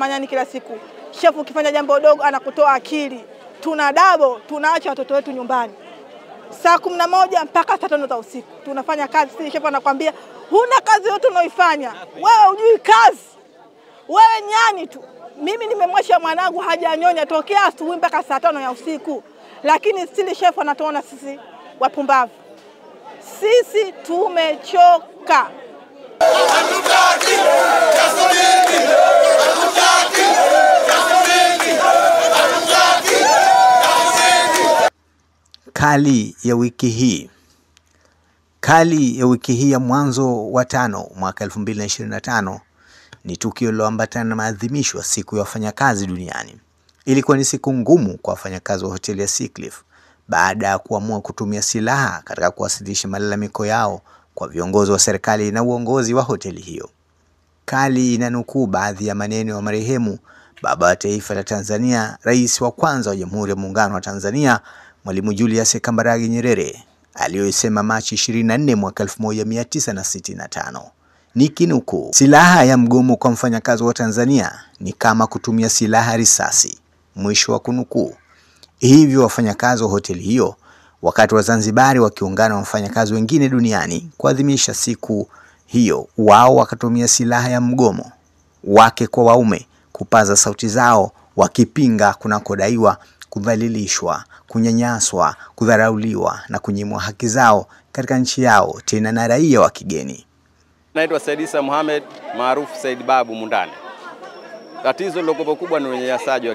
manyani kila siku. Chef ukifanya jambo dogo anakutoa akili. Tuna double, tunaacha watoto wetu nyumbani. Saa 11 mpaka saa 5 za usiku. Tunafanya kazi, sisi chef anakuambia, "Huna kazi yote unaoifanya. Wewe hujui kazi. Wewe nyani tu." Mimi nimemwesha mwanangu hajanyonya tokea asubuhi mpaka saa 5 ya usiku. Lakini stili chef anatuona sisi wapumbavu. Sisi tumechoka. Kali ya wiki hii. Kali ya wiki hii ya mwanzo wa 5 mwaka 2025 ni tukio liloambatana na maadhimisho ya siku ya wafanyakazi duniani. Ilikuwa ni siku ngumu kwa wafanyakazi wa hoteli ya Seacliff baada ya kuamua kutumia silaha katika kuwasilisha malalamiko yao kwa viongozi wa serikali na uongozi wa hoteli hiyo. Kali inanukuu baadhi ya maneno ya marehemu baba wa taifa la Tanzania, rais wa kwanza wa Jamhuri ya Muungano wa Tanzania, Mwalimu Julius Kambarage Nyerere, aliyosema Machi 24 mwaka 1965. Nikinukuu, "Silaha ya mgomo kwa mfanyakazi wa Tanzania ni kama kutumia silaha risasi." Mwisho wa kunukuu. Hivyo wafanyakazi wa hoteli hiyo, wakati wa Zanzibari wakiungana na wafanyakazi wengine duniani kuadhimisha siku hiyo, wao wakatumia silaha ya mgomo, wake kwa waume, kupaza sauti zao wakipinga kunakodaiwa kudhalilishwa, kunyanyaswa, kudharauliwa na kunyimwa haki zao katika nchi yao, tena na raia wa kigeni. Naitwa Said Isa Mohamed, maarufu Said Babu Mundane. Tatizo lilokuwa kubwa ni unyanyasaji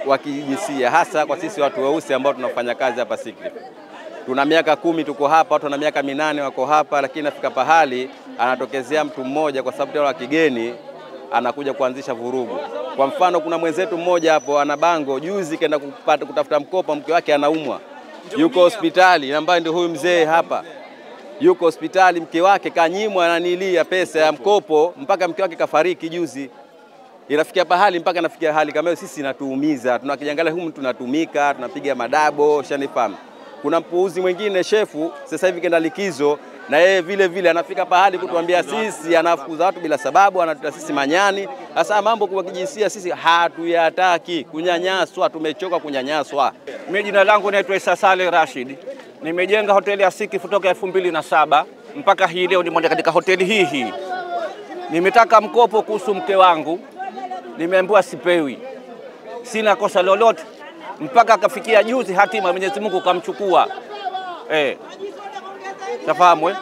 wa kijinsia, hasa kwa sisi watu weusi ambao tunafanya kazi hapa Seacliff. Tuna miaka 10 tuko hapa, watu na miaka 8 wako hapa, lakini nafika pahali anatokezea mtu mmoja kwa sababu wa kigeni anakuja kuanzisha vurugu. Kwa mfano, kuna mwenzetu mmoja hapo ana bango, juzi kaenda kutafuta mkopo, mke wake anaumwa. Yuko hospitali, ambaye ndio huyu mzee hapa. Yuko hospitali, mke wake kanyimwa, ananilia pesa ya mkopo mpaka mke wake kafariki juzi. Inafikia pahali mpaka nafikia hali kama hiyo, sisi inatuumiza. Tunakiangalia humu tunatumika, tunapiga madabo, shanifahamu. Kuna mpuuzi mwingine shefu sasa hivi kenda likizo, na yeye vile vile anafika pahali kutuambia sisi, anafukuza watu bila sababu, anatuta sisi manyani. Sasa mambo kwa kijinsia sisi hatuyataki, kunyanyaswa, tumechoka kunyanyaswa. Mimi jina langu naitwa Isa Saleh Rashid. Nimejenga hoteli ya Seacliff kutoka 2007 mpaka hii leo nimo katika hoteli hii. Nimetaka mkopo kuhusu mke wangu, nimeambiwa sipewi. Sina kosa lolote mpaka akafikia juzi hatima Mwenyezi Mungu kamchukua. Tafahamu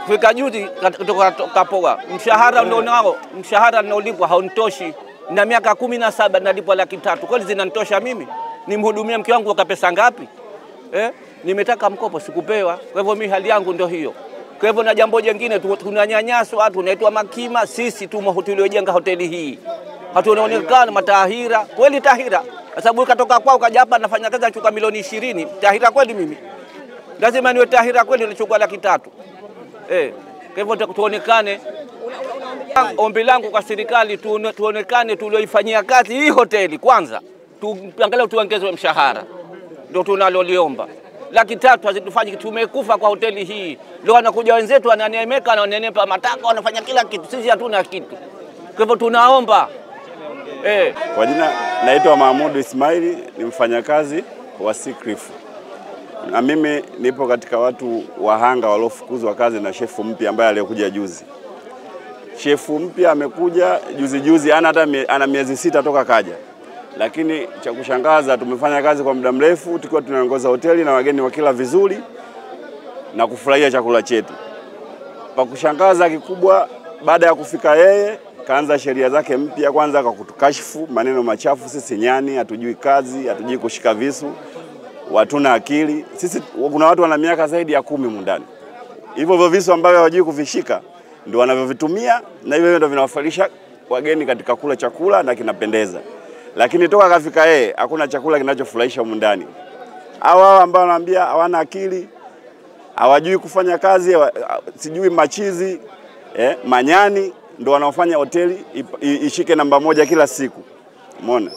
fika juzi kutoka kapoa. Mshahara ndio nao, mshahara ninaolipwa haunitoshi. Na miaka 17 nalipwa 300,000. Kwani zinanitosha mimi? Nimhudumia mke wangu kwa pesa ngapi? Nimetaka mkopo sikupewa. Kwa hivyo mimi hali yangu ndio hiyo. Kwa hivyo na jambo jingine tunanyanyaswa, tunaitwa makima, sisi tuliojenga hoteli hii. Hatuonekana matahira, kweli tahira. Kwa sababu katoka kwao kaja hapa nafanya kazi achukua milioni 20. Tahira kweli mimi? Lazima niwe tahira kweli nachukua 300,000. Kwa hivyo tuonekane. Ombi langu kwa serikali tuonekane tulioifanyia kazi hii hoteli kwanza. Angalau tuongezwe mshahara. Ndio tunaloliomba. 300,000 hazitufanyi, tumekufa kwa hoteli hii. Leo anakuja wenzetu wananemeka na wananepa mataka, wanafanya kila kitu. Sisi hatuna kitu. Kwa hivyo tunaomba. Kwa jina naitwa Mahmud Ismaili, ni mfanyakazi wa Seacliff. Na mimi nipo katika watu wahanga waliofukuzwa kazi na shefu mpya ambaye alikuja juzi. Shefu mpya amekuja juzi, ana miezi 6 toka kaja. Lakini cha kushangaza, tumefanya kazi kwa muda mrefu tukiwa tunaongoza hoteli na wageni wakila vizuri na kufurahia chakula chetu. Pa kushangaza kikubwa, baada ya kufika yeye kaanza sheria zake mpya, kwanza kwa kutukashifu maneno machafu. Sisi nyani, hatujui kazi, hatujui kushika visu, watuna akili. Sisi kuna watu wana miaka zaidi ya 10 mundani. Hivyo visu ambavyo hawajui kuvishika ndio wanavyovitumia, na hivyo ndio vinawafarisha wageni katika kula chakula na kinapendeza. Lakini toka kafika yeye hakuna chakula kinachofurahisha mundani. Hao ambao wanaambia hawana akili, hawajui kufanya kazi, sijui machizi, manyani, ndio wanaofanya hoteli ishike namba 1 kila siku. Umeona?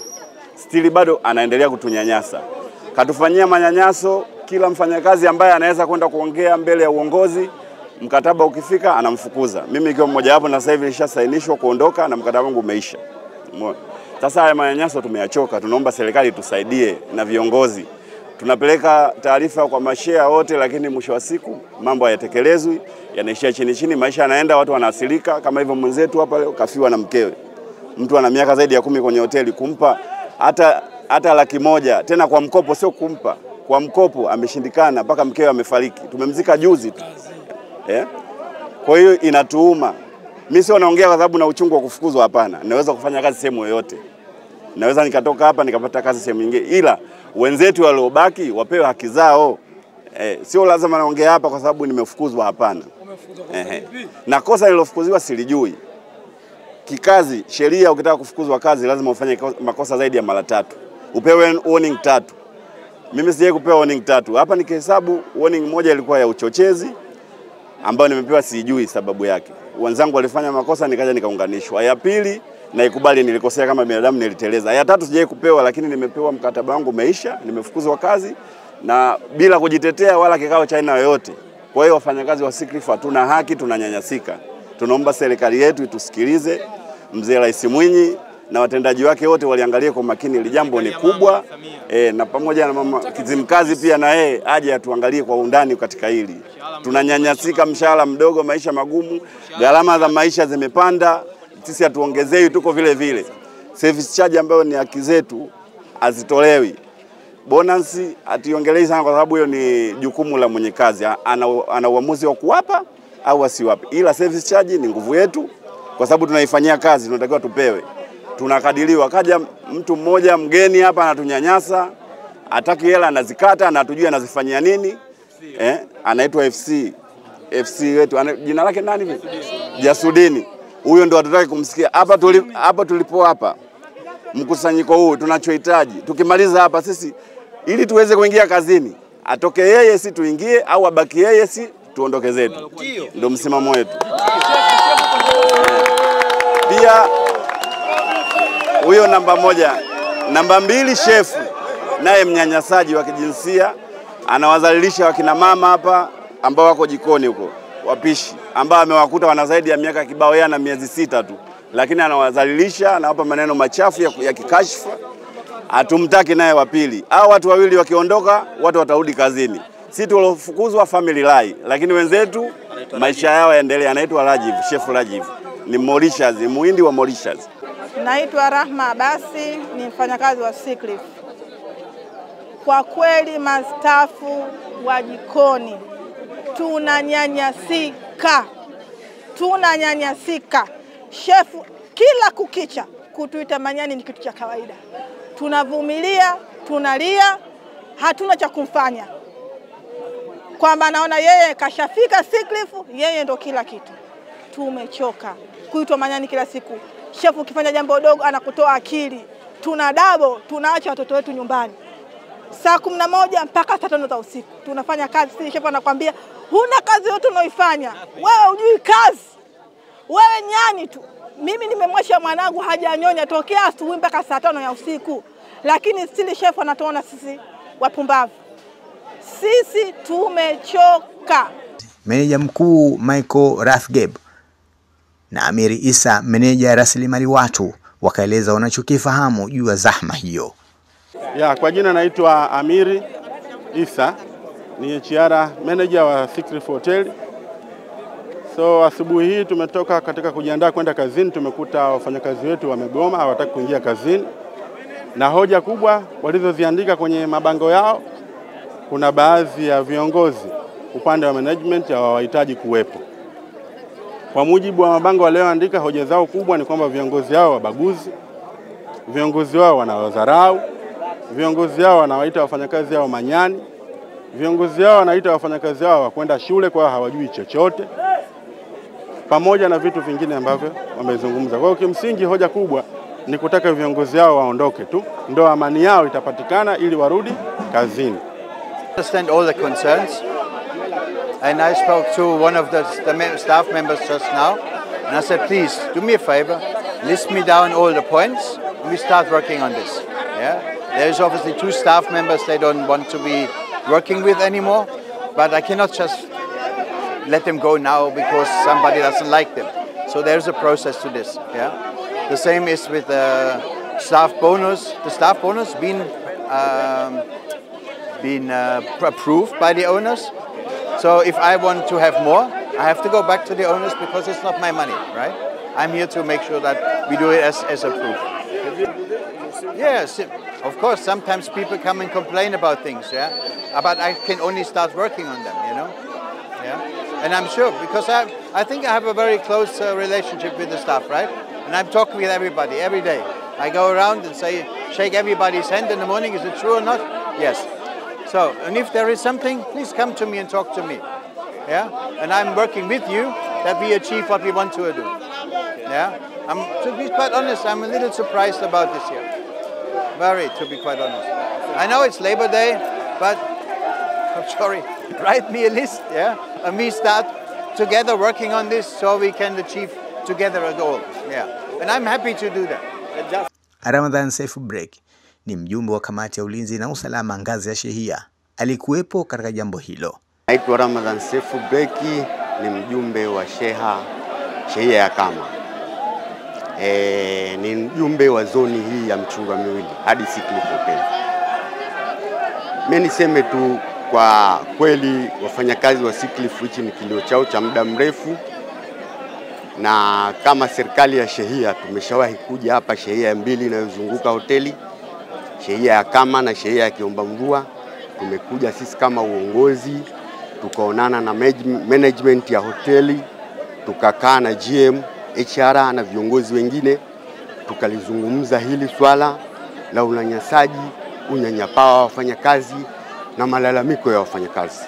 Stili bado anaendelea kutunyanyasa. Katufanyia manyanyaso, kila mfanyakazi ambaye anaweza kwenda kuongea mbele ya uongozi, mkataba ukifika anamfukuza. Mimi ikiwa mmoja wapo, na sasa hivi nishasainishwa kuondoka na mkataba wangu umeisha. Sasa haya manyanyaso tumeyachoka, tunaomba serikali tusaidie na viongozi. Tunapeleka taarifa kwa mashea wote, lakini mwisho wa siku mambo hayatekelezwi, yanaishia chini chini, maisha yanaenda, watu wanaasilika. Kama hivyo mwenzetu hapa leo kafiwa na mkewe, mtu ana miaka zaidi ya 10 kwenye hoteli, kumpa hata $100,000 tena kwa mkopo, sio kumpa kwa mkopo, ameshindikana mpaka mkewe amefariki. Tumemzika juzi tu. Kwa hiyo inatuuma. Mimi sio naongea kwa sababu na uchungu wa kufukuzwa, hapana. Naweza kufanya kazi sehemu yoyote. Naweza nikatoka hapa nikapata kazi sehemu nyingine, ila wenzetu waliobaki wapewe haki zao. Sio lazima naongea hapa kwa sababu nimefukuzwa, hapana. Na kosa nilofukuziwa silijui. Kikazi, sheria ukitaka kufukuzwa kazi lazima ufanye makosa zaidi ya mara 3. Upewe warning 3. Mimi sijawahi kupewa warning 3. Hapa nikihesabu warning moja ilikuwa ya uchochezi ambayo nimepewa sijui sababu yake. Wenzangu walifanya makosa nikaja nikaunganishwa. Ya pili na ikubali nilikosea kama binadamu, niliteleza. Ya 3 sijawahi kupewa, lakini nimepewa mkataba wangu umeisha, nimefukuzwa kazi na bila kujitetea wala kikao cha aina yoyote. Kwa hiyo wafanyakazi wa Seacliff hatuna haki, tunanyanyasika. Tunaomba serikali yetu itusikilize. Mzee Rais Mwinyi na watendaji wake wote waliangalie kwa makini, ile jambo ni kubwa. Na pamoja na mama Kizimkazi pia na yeye aje atuangalie kwa undani katika hili. Tunanyanyasika, mshahara mdogo, maisha magumu, gharama za maisha zimepanda, sisi hatuongezewi, tuko vile vile. Service charge ambayo ni haki zetu hazitolewi. Bonus ationgelei sana kwa sababu hiyo ni jukumu la mwenye kazi. Ana uamuzi wa kuwapa au asiwape. Ila service charge ni nguvu yetu kwa sababu tunaifanyia kazi, tunatakiwa tupewe. Tunakadiriwa. Kaja mtu mmoja mgeni hapa anatunyanyasa, hataki hela, anazikata na hatujui anazifanyia nini. Anaitwa FC wetu. Jina lake nani hivi? Jasudini. Huyo ndo hatutaki kumsikia. Hapa tulipo hapa. Mkusanyiko huu tunachohitaji. Tukimaliza hapa sisi ili tuweze kuingia kazini, atoke yeye si tuingie, au abaki yeye si tuondoke zetu. Ndio msimamo wetu. Pia huyo namba 1. Namba 2, shefu naye mnyanyasaji wa kijinsia, anawadhalilisha wakina mama hapa ambao wako jikoni huko, wapishi ambao amewakuta wana zaidi ya miaka kibao, yeye ana miezi 6 tu, lakini anawadhalilisha, anawapa maneno machafu ya kikashfa. Hatumtaki naye wa pili. Hao watu wawili wakiondoka, watu watarudi kazini. Sisi tulofukuzwa family lai, lakini wenzetu maisha yao yaendelea. Anaitwa Rajiv, Chef Rajiv. Ni Mauritius, Muhindi wa Mauritius. Naitwa Rahma Abasi, ni mfanyakazi wa Seacliff. Kwa kweli mastafu wa jikoni tunanyanyasika. Shefu kila kukicha kutuita manyani ni kitu cha kawaida. Tunavumilia, tunalia, hatuna cha kumfanya. Kwamba naona yeye kashafika Seacliff, yeye ndo kila kitu. Tumechoka kuitwa manyani kila siku. Shefu ukifanya jambo dogo anakutoa akili. Tunaacha watoto wetu nyumbani. Saa 11 mpaka saa 5 za usiku. Tunafanya kazi, si shefu anakuambia huna kazi yote unaoifanya. Wewe hujui kazi. Wewe nyani tu. Mimi nimemwasha mwanangu hajanyonya tokea asubuhi mpaka saa 5 ya usiku. Lakini stili shefu anatuona sisi wapumbavu. Sisi tumechoka. Meneja mkuu Michael Rathgeb na Amiri Isa, meneja rasilimali watu, wakaeleza wanachokifahamu juu ya zahma hiyo. Kwa jina naitwa Amiri Isa, ni HR manager wa Seacliff Hotel. So asubuhi hii tumetoka katika kujiandaa kwenda kazini, tumekuta wafanyakazi wetu wamegoma, hawataki kuingia kazini. Na hoja kubwa walizoziandika kwenye mabango yao, kuna baadhi ya viongozi upande wa management hawahitaji kuwepo. Kwa mujibu wa mabango walioandika, hoja zao kubwa ni kwamba viongozi hao wabaguzi, viongozi wao wanawadharau, viongozi hao wanawaita wafanyakazi hao manyani, viongozi hao wanaita wafanyakazi hao wakwenda shule kwa hawajui chochote, pamoja na vitu vingine ambavyo wamezungumza. Kwa hiyo kimsingi hoja kubwa ni kutaka viongozi hao waondoke tu, ndio amani yao itapatikana ili warudi kazini. Understand all the concerns, and I spoke to one of the staff members just now, and I said, please do me a favor, list me down all the points, and we start working on this. There is obviously 2 staff members they don't want to be working with anymore, but I cannot just let them go now because somebody doesn't like them. So there's a process to this. The same is with the staff bonus. The staff bonus been approved by the owners. So if I want to have more, I have to go back to the owners because it's not my money, right? I'm here to make sure that we do it as approved. Yes, of course, sometimes people come and complain about things, yeah? But I can only start working on them, you know? Yeah? And I'm sure, because I think I have a very close relationship with the staff, right? And I'm talking with everybody every day. I go around and say, shake everybody's hand in the morning, is it true or not? Yes. So, and if there is something, please come to me and talk to me. Yeah? And I'm working with you that we achieve what we want to do. Yeah? To be quite honest, I'm a little surprised about this year. Very, to be quite honest. I know it's Labor Day, but I'm sorry, write me a list, yeah? And we start together working on this so we can achieve together a goal. Yeah. And I'm happy to do that. Ramadhan Seif Breki ni mjumbe wa kamati ya ulinzi na usalama ngazi ya shehia. Alikuwepo katika jambo hilo. Naitwa Ramadhan Seif Breki, ni mjumbe wa shehia ya Kama. Ni mjumbe wa zoni hii ya Mchungwa Miwili hadi Siklifu Hotel. Mimi niseme tu kwa kweli wafanyakazi wa Siklifu, hichi ni kilio chao cha muda mrefu, na kama serikali ya shehia tumeshawahi kuja hapa shehia mbili inayozunguka hoteli, shehia ya Kama na shehia ya Kiomba Mvua. Tumekuja sisi kama uongozi, tukaonana na management ya hoteli, tukakaa na GM, HR na viongozi wengine, tukalizungumza hili swala la unyanyasaji, unyanyapaa wa wafanyakazi na malalamiko ya wafanyakazi,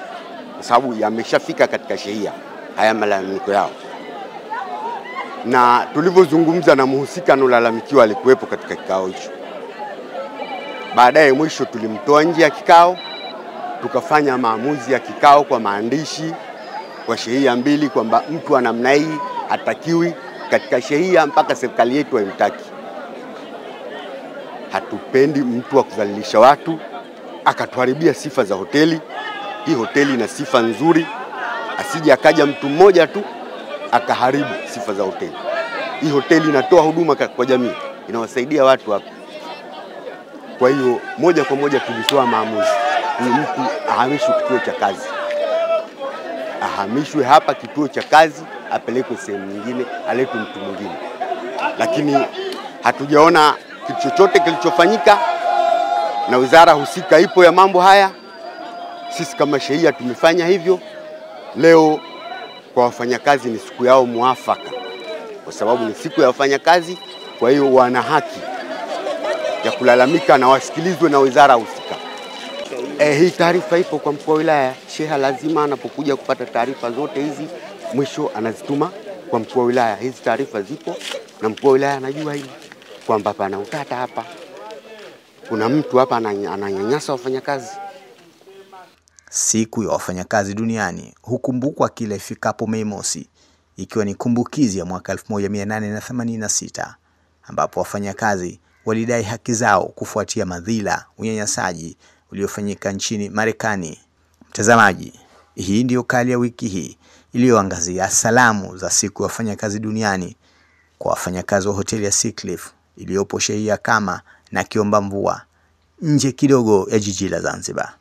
kwa sababu yameshafika katika shehia haya malalamiko yao. Na tulivyozungumza na muhusika anolalamikiwa alikuwepo katika kikao hicho. Baadaye mwisho tulimtoa nje ya kikao, tukafanya maamuzi ya kikao kwa maandishi kwa shehia mbili kwamba mtu wa namna hii hatakiwi katika shehia mpaka serikali yetu haimtaki. Hatupendi mtu wa kudhalilisha watu akatuharibia sifa za hoteli. Hii hoteli ina sifa nzuri, asije akaja mtu mmoja tu akaharibu sifa za hoteli. Hii hoteli inatoa huduma kwa jamii, inawasaidia watu hapa. Kwa hiyo moja kwa moja tulitoa maamuzi, ni mtu ahamishwe kituo cha kazi. Ahamishwe hapa kituo cha kazi, apelekwe sehemu nyingine, aletwe mtu mwingine. Lakini hatujaona kitu chochote kilichofanyika, na wizara husika ipo ya mambo haya. Sisi kama shehia tumefanya hivyo. Leo kwa wafanyakazi ni siku yao muafaka, kwa sababu ni siku ya wafanyakazi. Kwa hiyo wana haki ya kulalamika na wasikilizwe na wizara husika. Hii taarifa ipo kwa mkuu wa wilaya. Sheha lazima anapokuja kupata taarifa zote hizi, mwisho anazituma kwa mkuu wa wilaya. Hizi taarifa zipo na mkuu wa wilaya anajua hili kwamba pana utata hapa, kuna mtu hapa ananyanyasa wafanyakazi. Siku ya wafanyakazi duniani hukumbukwa kila ifikapo Mei Mosi, ikiwa ni kumbukizi ya mwaka 1886 ambapo wafanyakazi walidai haki zao kufuatia madhila, unyanyasaji uliofanyika nchini Marekani. Mtazamaji, hii ndio Kali ya wiki hii iliyoangazia salamu za siku ya wafanyakazi duniani kwa wafanyakazi wa hoteli ya Siklifu iliyopo shehia Kama na Kiomba Mvua, nje kidogo ya jiji la Zanzibar.